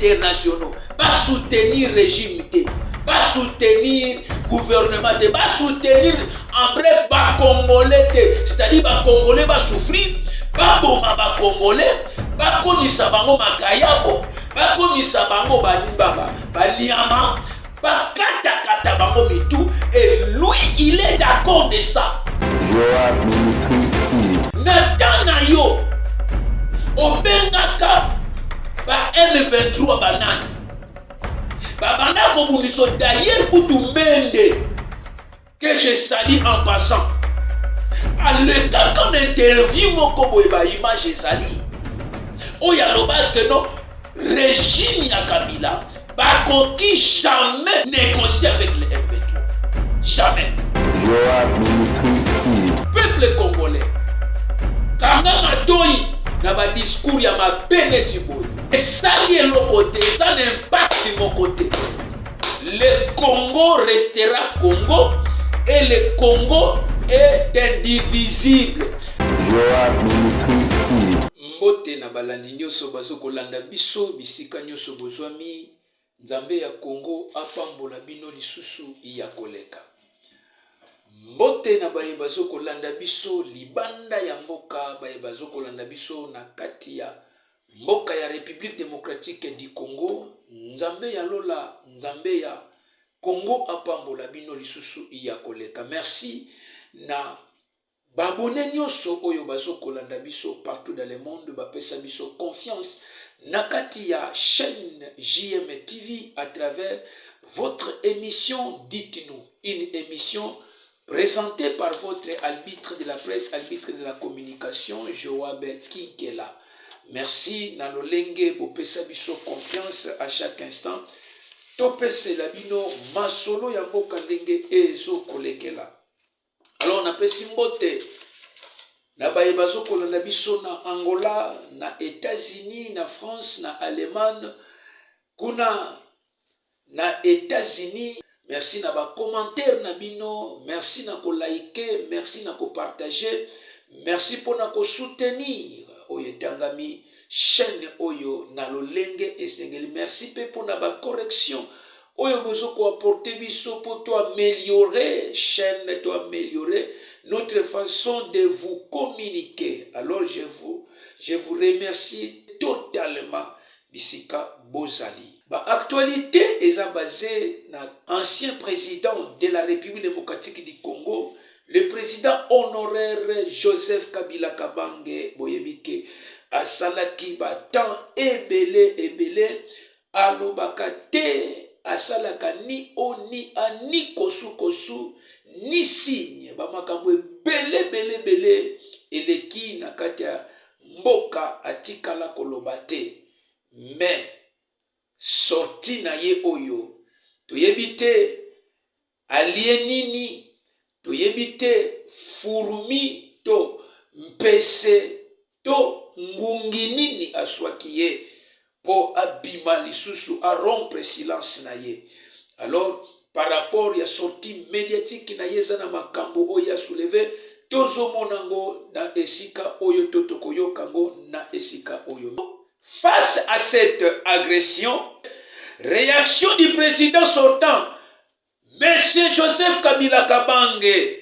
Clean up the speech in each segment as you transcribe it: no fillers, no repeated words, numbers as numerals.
internationaux, pas soutenir régime, pas soutenir gouvernement, pas soutenir, en bref, pas congolais, c'est-à-dire pas congolais va souffrir, pas boma ba congolais, pas komisa bango makayabo, pas komisa bango baliama, pas kata bango mitou, et lui il est d'accord de ça. Joa Ministry TV. Natana yo obengaka ba M23 banani babanda kobuliso d'ailleurs kutu mende que je salue en passant aleka quand interview moko boye ba image ezali oya loba que non régime ya Kabila bakoki jamais négocier avec le M23 jamais. Joa Ministry TV. Peuple congolais kanga matoi na ba discours ya mabene tiboy esali eloko te ça n'impacte mon côté. Le Congo restera Congo et le Congo est indivisible. Joa Ministry TV. Mbote na balandi nyonso bazo kolanda biso bisika nyonso bozwami nzambe ya Congo apambola bino lisusu ya koleka. Mbote na baye bazo kolanda biso libanda ya mboka baye bazo kolanda biso na kati ya mboka ya République démocratique du Congo nzambe ya lola nzambe ya Congo apambola bino lisusu ya koleka. Merci na babone nyonso oyo bazo kolanda biso partout dans le monde bapesa biso confiance na kati ya chaîne JM TV à travers votre émission Dites-nous, une émission présenté par votre arbitre de la presse, arbitre de la communication, Joab Kinkela. Merci, Nalolenge, Bopesa biso confiance à chaque instant. Topese labino, masolo ya mboka ndenge ezo kolekela. Alors, on appelle Simbote. Na baye bazo kolanda biso na Angola, na États-Unis, na France, na Allemagne, kuna na États-Unis. Merci na ba commentaire na bino, merci na ko liker, merci na ko partager, merci pour na ko soutenir oyo tangami chaîne oyo na lolenge esengeli, merci pe pour na ba correction oyo bozo ko apporter biso pour to améliorer chaîne, to améliorer notre façon de vous communiquer. Alors je vous remercie totalement bisika bozali. Actualité est basée sur l'ancien président de la République démocratique du Congo, le président honoraire Joseph Kabila Kabange Boyebike, à Salaki Batan, Ebele, Alobakate, à Salaka ni oni, ni kosu, ni signe, Bamakamwe, Bele, Eleki, Nakatia, Mboka, Atikala Kolobate. Mais, sorti na ye oyo toyebite alienini toyebite furumi to mpese to ngunginini aswaki ye po abima lisusu a rompre silence na ye. Alors par rapport ya sortie médiatique na ye zana makambo oyo soulevé tozo monango na esika oyo totokoyokango na esika oyo. Face à cette agression, réaction du président sortant, M. Joseph Kabila Kabange,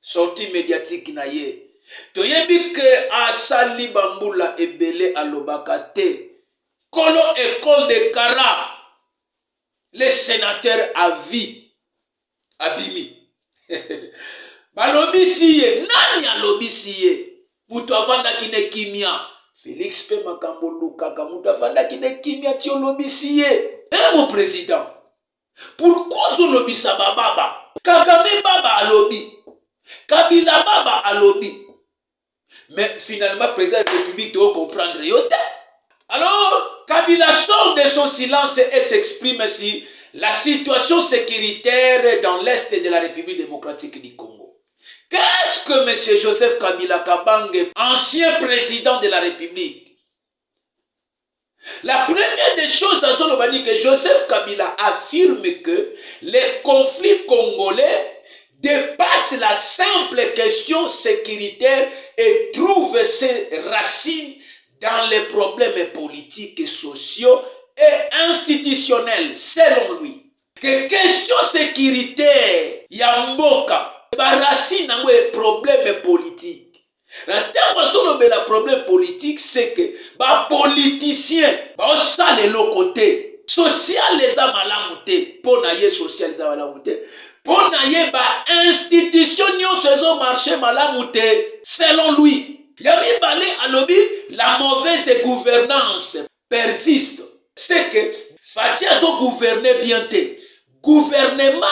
sortie médiatique naye. Toyebi ke asali bambula ebele alobakate, kolo école de Kara, les sénateurs à vie, abimi. Balobi siye, nani alobi siye, mutu avanda kine kimia. Félix P. Makambolo Kakamuta Fanda qui ne kimia tiolobisiye. Mon président, pourquoi zo lobisa baba? Kagame baba alobi. Kabila baba alobi. Mais finalement, président de la République doit comprendre yote. Alors, Kabila sort de son silence et s'exprime sur la situation sécuritaire dans l'est de la République démocratique du Congo. Qu'est-ce que M. Joseph Kabila Kabange, ancien président de la République? La première des choses, que Joseph Kabila affirme que les conflits congolais dépassent la simple question sécuritaire et trouvent ses racines dans les problèmes politiques et sociaux et institutionnelle, selon lui. Que question sécuritaire, yamboka, racine est problème politique. La terme de la problème politique, c'est que les politiciens, ça les côté. Social les a malamouté, pour naïe social les a malamouté, pour naïe institution nyonso marché malamouté, selon lui. Yami balé à lobby, la mauvaise gouvernance persiste. C'est que Fatia zo gouverner bien té. Gouvernement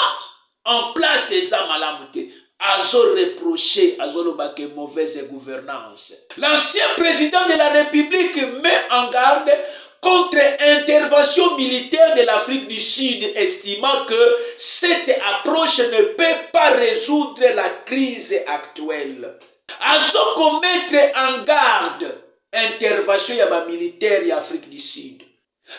en place les a malamouté. Azo reproché, azo lobake mauvaise gouvernance. L'ancien président de la République met en garde contre intervention militaire de l'Afrique du Sud, estimant que cette approche ne peut pas résoudre la crise actuelle. Azo commettre en garde intervention yaba militaire ya Afrique du Sud.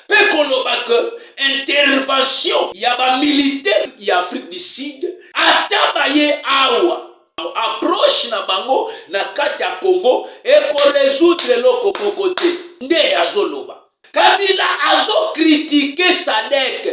Pe koloba que intervention yaba militaire ya Afrique du Sud atabaye awa approche na bango na kati ya Congo et ko résoudre loko côté nde azoloba. Kabila azo critiqué SADC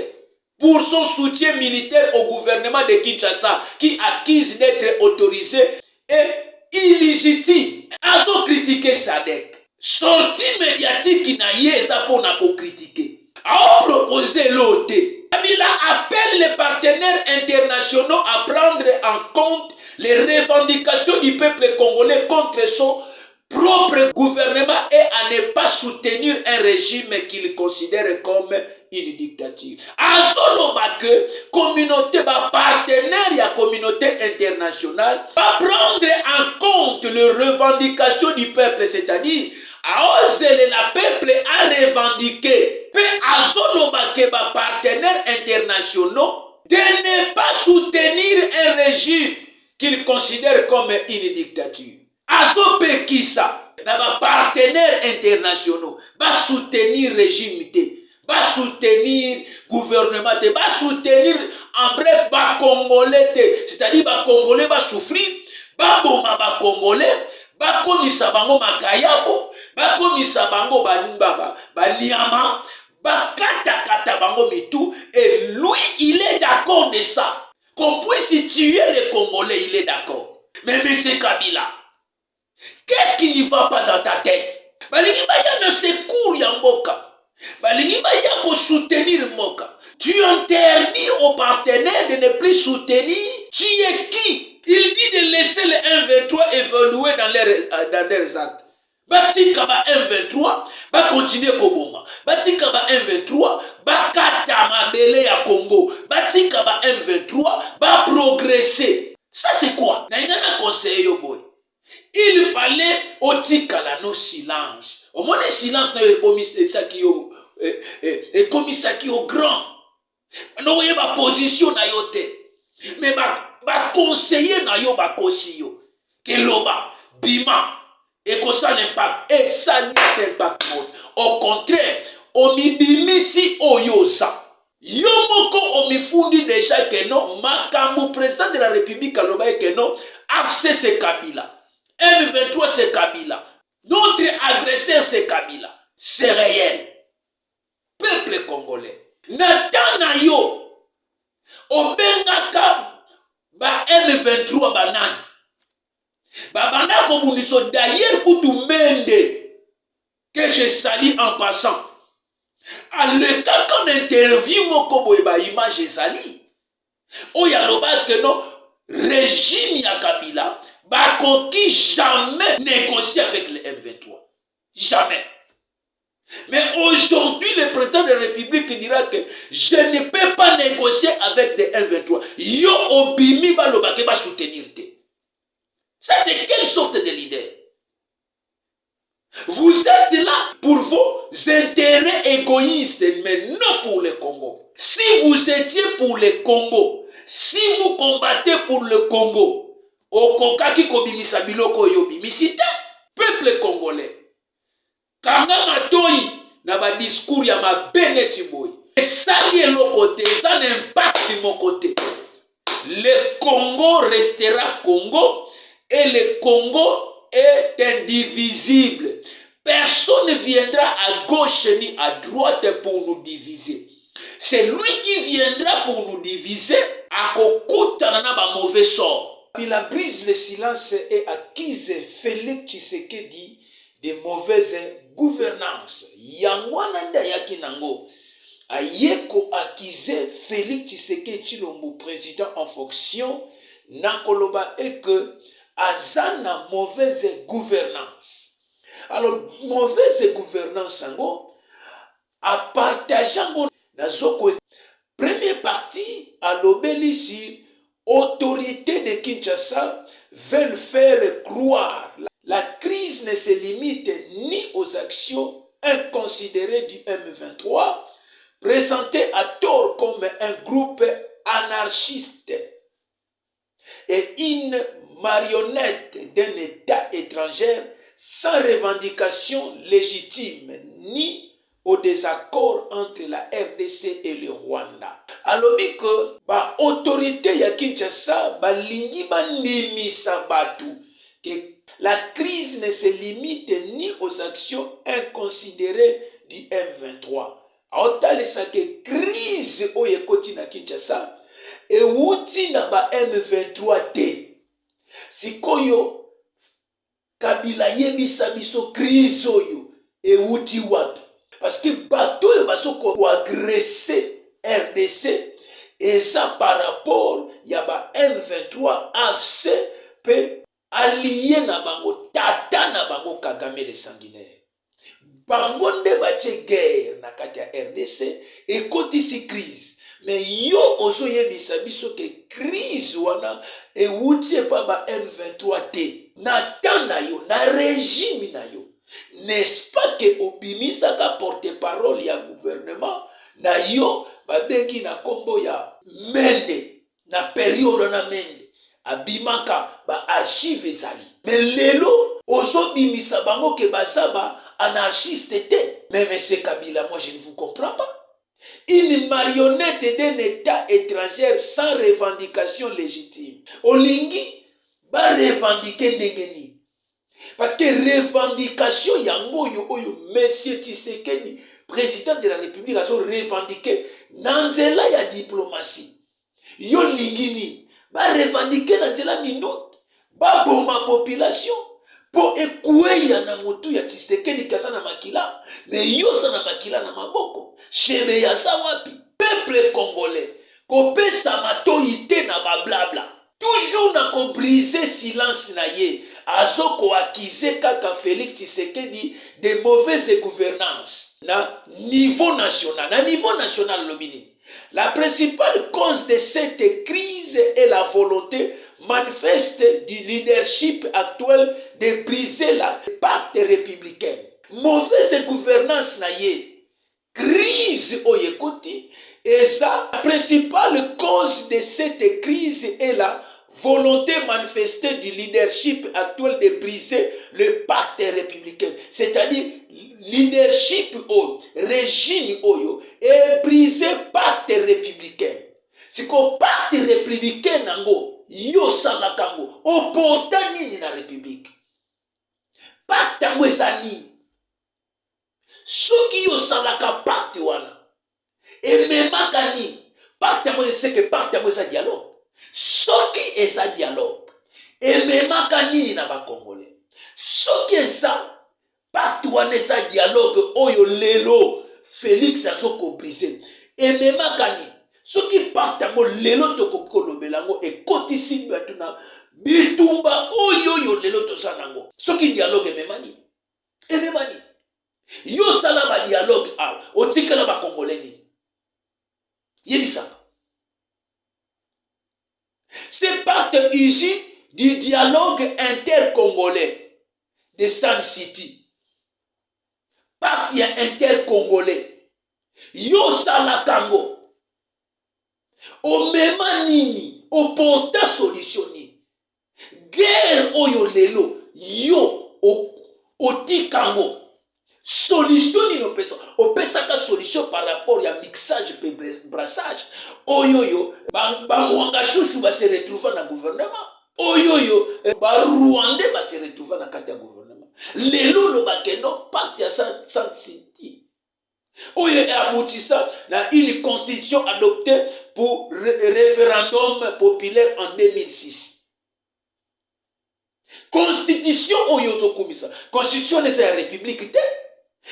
pour son soutien militaire au gouvernement de Kinshasa qui accuse d'être autorisé et illégitime. Azo critiqué SADC. Sortie médiatique na yeza pour na ko critiquer. A proposé l'OT. Kabila appelle les partenaires internationaux à prendre en compte les revendications du peuple congolais contre son propre gouvernement et à ne pas soutenir un régime qu'il considère comme une dictature. Azoloba que communauté partenaire ya communauté internationale va prendre en compte les revendications du peuple, c'est-à-dire à oser la peuple à revendiquer. Mais azoloba que partenaires internationaux de ne pas soutenir un régime qu'ils considèrent comme une dictature. Azope kisa na ba partenaires internationaux va soutenir régime té, va soutenir gouvernement té, va soutenir en bref ba congolais té, c'est-à-dire ba congolais va souffrir, ba boma ba congolais, ba komisa bango makayabo, ba komisa bango ba liama, ba kata bango mitou, et lui il est d'accord de ça. Qu'on puisse tuer les Congolais, il est d'accord. Mais M. Kabila, qu'est-ce qui n'y va pas dans ta tête? Balingi baya ne secours ya mboka. Balingi baya ko soutenir mboka. Tu interdis aux partenaires de ne plus soutenir. Tu es qui? Il dit de laisser les 1-23 évoluer dans leurs actes. Batika ba 1-23, ba continuer koboma. Batika ba 1-23, ba kata mabele ya Congo. Batika ba 1-23, ba progresser. Ça c'est quoi? Na ingana conseil yo boy. Il fallait otikala no silence. Au moins le silence na commissaire qui yo et commissaire qui au grand. No ye ba position na yo te. Mais ba conseiller na yo ba kosi yo. Keloba bima et que ça n'impact et ça n'impact pas. Au contraire, on mibimisi oyosa. Yomoko omifundi déjà que non, Makambu président de la République aloba que non, AFC c'est Kabila. M23 c'est Kabila. Notre agresseur c'est Kabila. C'est réel. Peuple congolais. Natana yo. Obengaka ba M23 banane. Babana Komuniso d'ailleurs Koutou Mende que je salue en passant. À le cas qu'on interview mon kobo et ba image sali. Oya loba que non régime ya Kabila ba koki jamais négocier avec le M23. Jamais. Mais aujourd'hui, le président de la République dira que je ne peux pas négocier avec des M23. Yo obimi ba loba ke ba soutenir te. Ça, c'est quelle sorte de leader? Vous êtes là pour vos intérêts égoïstes, mais non pour le Congo. Si vous étiez pour le Congo, si vous combattez pour le Congo, au Kokaki Kobimisa Biloko Yobimisite, peuple congolais, Kanga Matoi, na ba discours ya ma benetiboy. Et ça y est le côté, ça n'impacte mon côté. Le Congo restera Congo. Et le Congo est indivisible. Personne ne viendra à gauche ni à droite pour nous diviser. C'est lui qui viendra pour nous diviser à kokutana na ba mauvais sort. Il a brise le silence et accuse Félix Tshisekedi de mauvaise gouvernance. Yangwana nda yaki nango. Ayeko accuse Félix Tshisekedi Tshilombo, président en fonction, nakoloba et que azana mauvaise gouvernance. Alors, mauvaise gouvernance ango, à partageant nazoko. Première partie, à l'obéli sur autorité de Kinshasa veulent faire croire. La crise ne se limite ni aux actions inconsidérées du M23, présenté à tort comme un groupe anarchiste et une marionnette d'un État étranger sans revendication légitime ni au désaccord entre la RDC et le Rwanda. Alobi que ba autorité ya Kinshasa balingi bandimisa batu que la crise ne se limite ni aux actions inconsidérées du M23. Aotalisa que crise oyo ekoti na Kinshasa euti na ba M23 te. Sikoyo Kabila yebisa biso crise oyo euti wapi? Parce que bateau oyo bazoko agresser RDC et ça par rapport ya ba M23 AFC pe allié na bango tata na bango Kagame le sanguinaire. Bango nde batie guerre na kati ya RDC ekotisi crise. Mais yo ozo yebisa biso ke crise wana euti pa ba M23 te. Na tana yo, na régime na yo. N'est-ce pas que obimisaka porte-parole ya gouvernement na yo babengi na kombo ya Mende na période na Mende abimaka ba archive ezali. Mais lelo ozo bimisa bango ke basaba anarchiste te. Mais monsieur Kabila, moi je ne vous comprends pas. Une marionnette d'un État étranger sans revendication légitime. Olingi ba revendiquer ndengeni. Parce que revendication yango yo oyo monsieur Tshisekedi, président de la République, a revendiqué nanzela ya diplomatie. Yo lingini ba revendiquer nanzela minute ba boma population pour ekoueya na motu ya Tshisekedi kaza na makila, mais yo sa na makila na maboko. Chebe ya sa wapi? Peuple congolais kopesa matoi te na ba blabla. Toujours na ko briser silence na ye. Azoko accuser kaka Félix Tshisekedi de mauvaise gouvernance na niveau national. Na niveau national lobini. La principale cause de cette crise est la volonté manifeste du leadership actuel de briser la pacte républicain. Mauvaise gouvernance na ye. Crise oyekoti. Et ça, la principale cause de cette crise est la volonté manifestée du leadership actuel de briser le pacte républicain. C'est-à-dire, leadership oyo, régime oyo, et briser pacte républicain. C'est que pacte républicain nango, yo salakango, opporta nini na république. Pacte yango ezali. Soki yo salaka pacte wana, et même kani, pacte yango c'est que pacte yango eza dialogue. Soki eza dialogue, et même kani na ba Congolais. Soki eza pacte wana eza dialogue oyo lelo Félix azoko briser. Et même kani, soki pacte yango lelo toko kolobelango et kotisi batuna bitumba oyo yo lelo tosanango. Soki dialogue ememani. Ememani. Yo sala ba dialogue a otikala ba Congolais ni. Yebisaka. C'est pacte issu du dialogue intercongolais de Sun City. Pacte intercongolais. Yo sala kango. O mema nini, o porta solutioni. Guerre oyo lelo, yo o tikango. Solution ni opesaka solution par rapport à mixage et brassage. Oyoyo, ba chouchou va se retrouver dans le gouvernement. Oyoyo, ba Rwandais va se retrouver dans le gouvernement. Lelo le bakeno pacte ya Sainte City. Oyo aboutissant dans une constitution adoptée pour référendum populaire en 2006. Constitution oyo zokumisa. Constitution eza ya république te.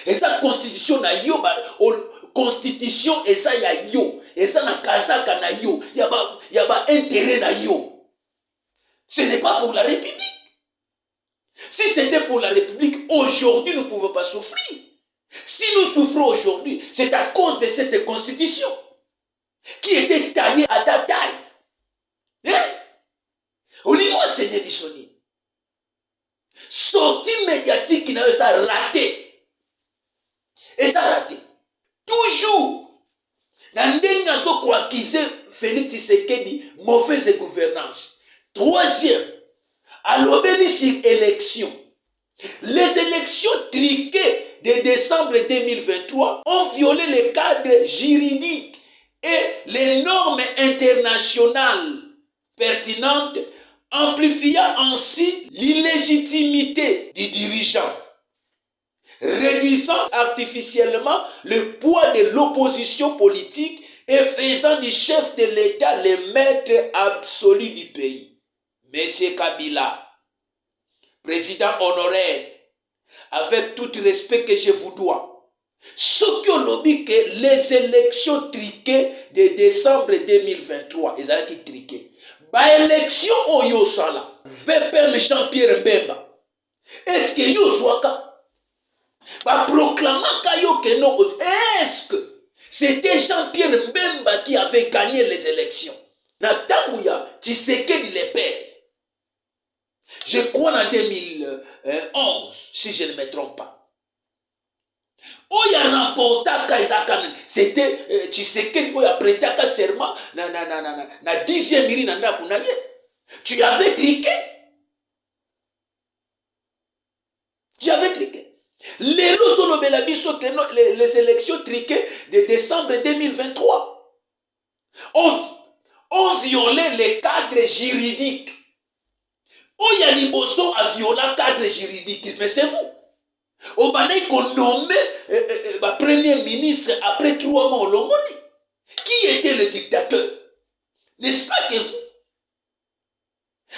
Eza constitution na yo constitution eza ya yo. Eza na kazaka na yo. Yaba intérêt na yo. Ce n'est pas pour la République. Si c'était pour la République, aujourd'hui nous ne pouvons pas souffrir. Si nous souffrons aujourd'hui, c'est à cause de cette constitution qui était taillée à ta taille. Hein? Au niveau Seigneur Bissoni, sortie médiatique qui n'a pas raté. Et ça raté. Toujours, dans les gens qui accusaient Félix Tshisekedi mauvaise gouvernance. Troisième, à l'obéissance élection. Les élections triquées de décembre 2023 ont violé les cadres juridiques et les normes internationales pertinentes, amplifiant ainsi l'illégitimité du dirigeant, réduisant artificiellement le poids de l'opposition politique et faisant du chef de l'État le maître absolu du pays. Monsieur Kabila, président honoraire, avec tout respect que je vous dois, ce qui ont lobby que les élections triquées de décembre 2023, ils ont été triquées. Ba élection au Yosala, VPM Jean-Pierre Mbemba, est-ce que Yoswaka, ba proclamant que non, est-ce que c'était Jean-Pierre Mbemba qui avait gagné les élections? Natangouya, Tshisekedi le père. Je crois en 2011, si je ne me trompe pas. Où il y a remporté Kaizakan, c'était Tshisekedi qui a prêté un serment na 10e miri nanda kunaye. Tu avais triqué. Tu avais triqué. Les élections triquées de décembre 2023 ont violé les cadres juridiques. Oya Liboso a violé le cadre juridique. Mais c'est vous. On va nommer le premier ministre après 3 mois au Longoni. Qui était le dictateur? N'est-ce pas que vous?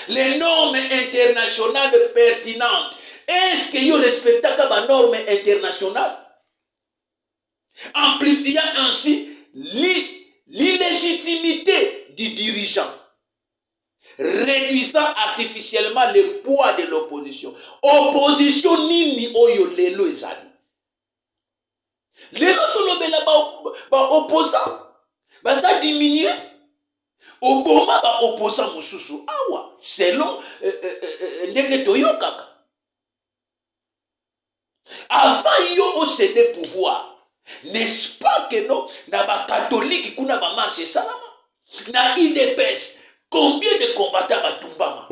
Les normes internationales pertinentes. Est-ce que vous respectez les normes internationales? Amplifiant ainsi l'illégitimité du dirigeant. Réduisant artificiellement le poids de l'opposition. Opposition nini oyo lelo ezali. Lelo solobela ba opposant. Ba ça diminuer. Oboma ba opposant mususu. Awa, selon ndenge toyokaka. Avant yo au céder pouvoir. N'est-ce pas que non na ba catholique kuna ba marche salama. Na IDPS. Combien de combattants Batumbama?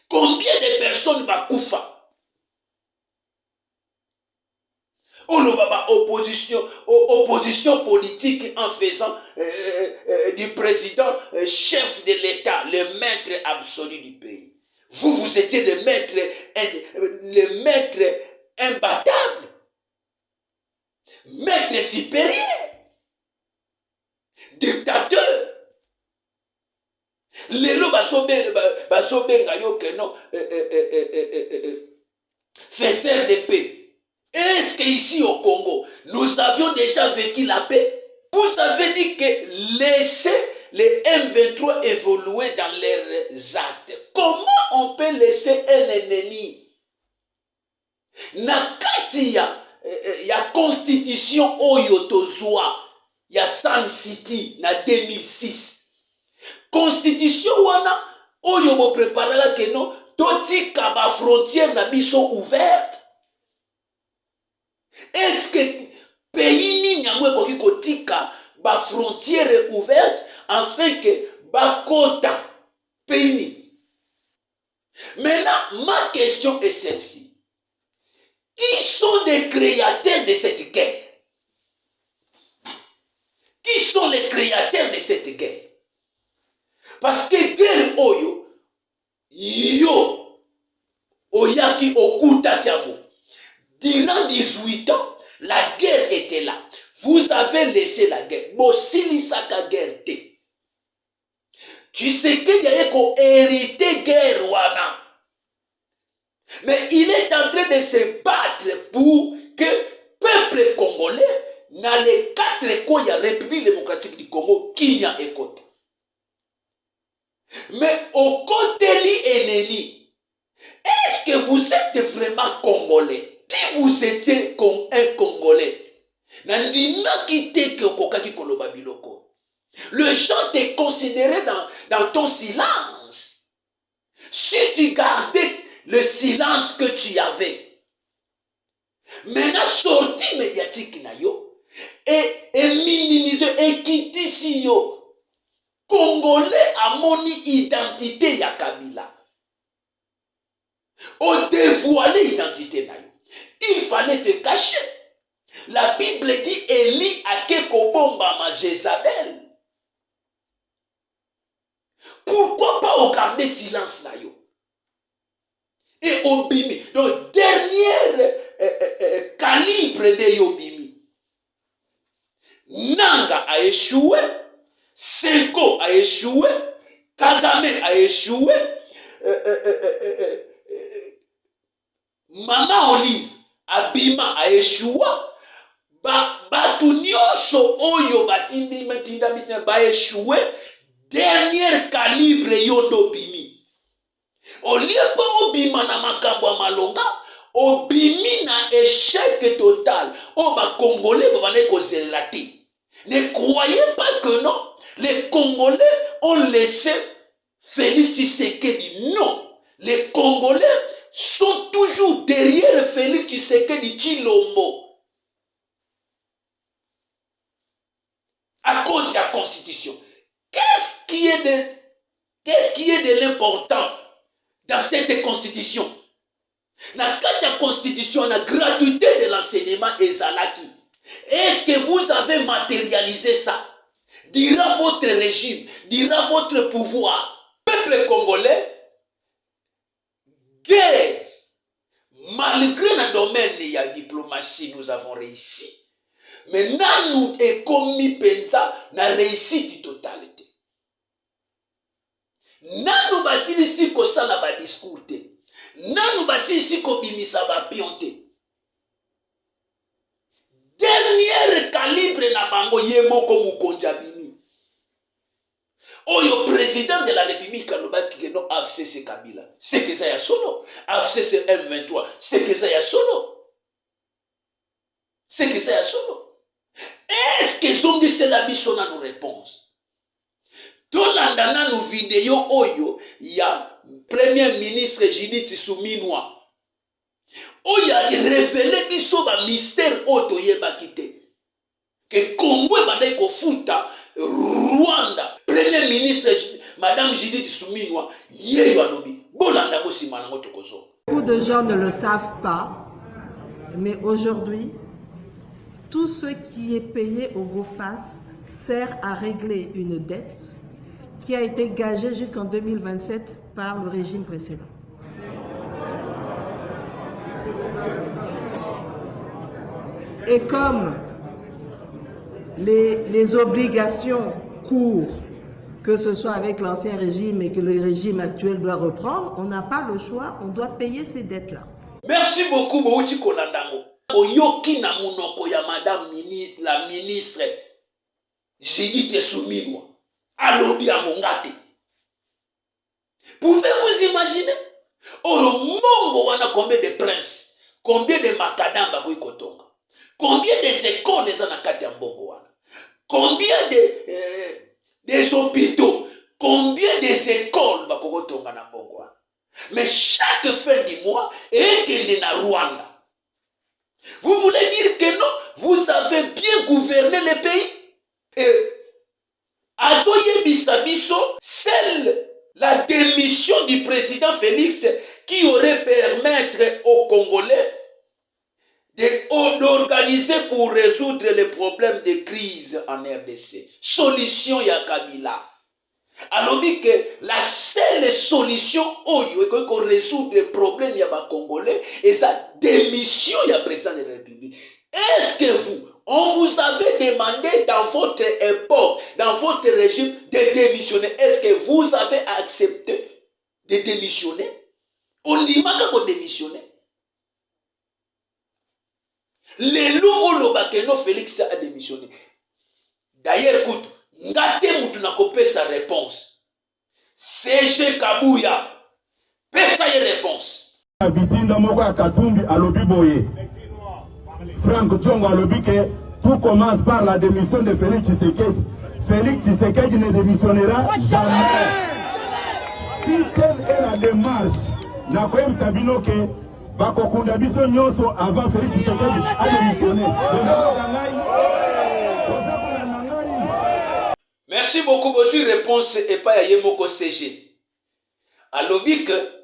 Combien de personnes Bakoufa? On a opposition politique en faisant du président chef de l'État, le maître absolu du pays. Vous étiez le maître imbattable, maître supérieur, dictateur. Lelo basobenga yo que non faiseur de paix. Est-ce qu'ici au Congo, nous avions déjà vécu la paix? Vous avez dit que laissez les M23 évoluer dans leurs actes. Comment on peut laisser un ennemi? Nakati ya constitution oyo tozwa ya Sainte City na 2006. Constitution wana oyo bo préparer que non totika ba frontière na biso ouverte. Est-ce que pays ni nyamwe koki kotika ba frontière ouverte afin que ba kota pays ni? Maintenant ma question est celle-ci. Qui sont les créateurs de cette guerre? Qui sont les créateurs de cette guerre? Parce que guerre oyo, yo, oyaki okuta kiamo. Durant 18 ans, la guerre était là. Vous avez laissé la guerre. Bosilisaka guerre te. Tu sais qu'il y a hérité guerre wana. Mais il est en train de se battre pour que le peuple congolais, dans les 4 coins de la République démocratique du Congo, qu'il y a un côté. Mais au côté li ennemi, est-ce que vous êtes vraiment congolais? Si vous étiez un Congolais, le gens te considéraient dans ton silence. Si tu gardais le silence que tu avais, maintenant sorti médiatique na yo, et minimiser, et quitter si yo, Congolais a mon identité ya Kabila. On dévoilé l'identité na yo. Il fallait te cacher. La Bible dit Élie a kekobomba ma Jézabel. Pourquoi pas garder silence là yo? Et obimi. Donc dernier calibre de yobimi. Nanga a échoué. Senko a échoué. Kagame a échoué. Mama Olive Abima a échoué. Batu nyonso oyo batindi metinda bitne ba échoué. Dernier calibre yondo bimi. Olie pa obima na makambo malonga, obimi na échec total. O ba Congolais ba bane kozela te. Ne croyez pas que non, les Congolais ont laissé Félix Tshisekedi. Non, les Congolais sont toujours derrière Félix Tshisekedi Tshilombo. À cause de la Constitution. Qu'est-ce qui est de l'important dans cette Constitution? Dans la Constitution, la gratuité de l'enseignement est Zalaki. Est-ce que vous avez matérialisé ça? Dira votre régime, dira votre pouvoir. Peuple congolais, guerre. Malgré le domaine de la diplomatie, nous avons réussi. Maintenant, nous avons commis penza na réussite totalité. Nanu basili si ko sala ba discours te. Nanu basili si ko bimisa ba pionte. Dernier calibre na bango yemoko mukonja bini. Oyo président de la République alobaki que non AFC Kabila. C'est que ça ya solo. AFC c'est M23. C'est que ça ya solo. C'est que ça ya solo. Est-ce qu'ils ont dit c'est la mission à nos réponses? Dans la nos vidéos oyo, il y a Premier ministre Judith Suminwa. Oyo a révélé biso ba mystère oto yeba kite. Que Congo bana ko futa Rwanda. Premier ministre Madame Judith Suminwa yeyo alobi. Bolanda ko simana ngotokozo. Beaucoup de gens ne le savent pas, mais aujourd'hui, tout ce qui est payé au GOFPAS sert à régler une dette qui a été gagée jusqu'en 2027 par le régime précédent. Et comme les obligations courent, que ce soit avec l'ancien régime et que le régime actuel doit reprendre, on n'a pas le choix, on doit payer ces dettes-là. Merci beaucoup, Bouti Kolandango. Oyoki na munoko ya madame ministre, la ministre Judith Suminwa alobi amongate. Pouvez-vous imaginer? Oro mongo wana combien de princes, combien de makadamba ko ikotonga, combien de écoles za na kati ya mbongo wana, combien des hôpitaux, combien des écoles ba ko tonga na mbongo wana. Mais chaque fin du mois ekende na Rwanda. Vous voulez dire que non, vous avez bien gouverné le pays? Et Azoye Bisabiso, c'est la démission du président Félix qui aurait permettre aux Congolais d'organiser pour résoudre les problèmes de crise en RDC. Solution ya Kabila. alobi que la seule solution oyo qu'on résoudre le problème ya ba Congolais et sa démission ya président de la République. Est-ce que on vous avait demandé dans votre époque, dans votre régime de démissionner? Est-ce que vous avez accepté de démissionner? On dit pas qu'on démissionne. Les loups que Félix a démissionné. D'ailleurs, écoute, ngate mutu na kopé sa réponse. CG Kabuya, pesa y réponse. Bitinda moko ya Katumbi alobi boye. Franck Djongo alobi que tout commence par la démission de Félix Tshisekedi. Félix Tshisekedi ne démissionnera jamais. Si telle est la démarche, na koyem sabino que bakokunda biso nyonso avant Félix Tshisekedi a démissionné. Merci beaucoup. Votre réponse est pas à Yemoko CG. Alobi que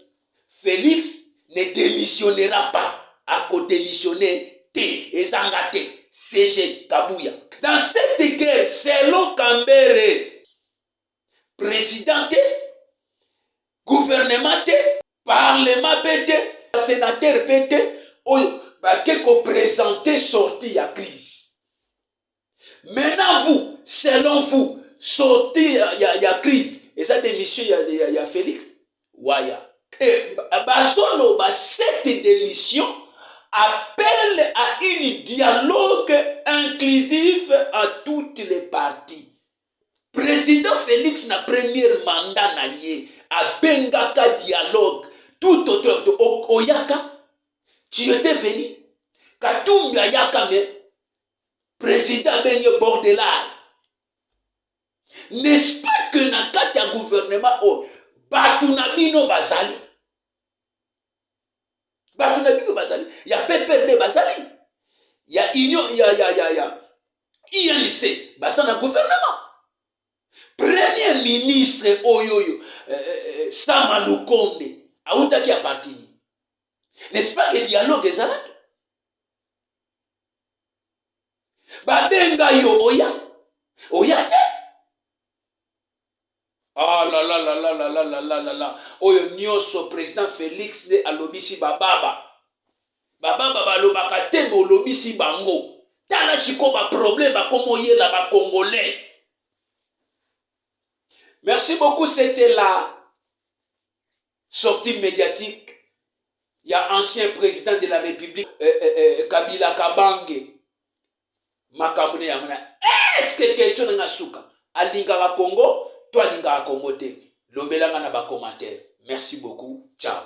Félix ne démissionnera pas. À démissionner et Zangate, CG Kabuya. Dans cette guerre, selon Kambere, président, gouvernement, parlement, sénateur, qui présenté sorti à crise. Maintenant, vous, selon vous, sorti ya crise, et ça démission ya Félix Waya. Et basono cette démission appelle à un dialogue inclusif à toutes les parties. Président Félix na premier mandat na ye a bengaka dialogue tout autour de Oyaka. Tu étais venu Katumbi Ayaka mais président Benyo Bordelard. N'est-ce pas que na kati ya gouvernement o batu na bino bazali? Batu na bino bazali, ya PPRD bazali, ya Union, ya INC bazali na gouvernement. Premier ministre oyoyo Sama Lukonde autaki a parti. N'est-ce pas que dialogue ezalaki? Babenga yo oya te. Ah là là là là là là là là là là. Oyo nyonso président Félix de alobisi bababa. Bababa balobaka te mo lobisi bango. Tala siko ba problème ba komo yela ba congolais. Merci beaucoup, c'était la sortie médiatique. Il y a ancien président de la République Kabila Kabange. Makamune yamuna. Est-ce que question na suka alingaka Congo? Toi, Linga Congote, l'obélanga na ba commentaire. Merci beaucoup. Ciao.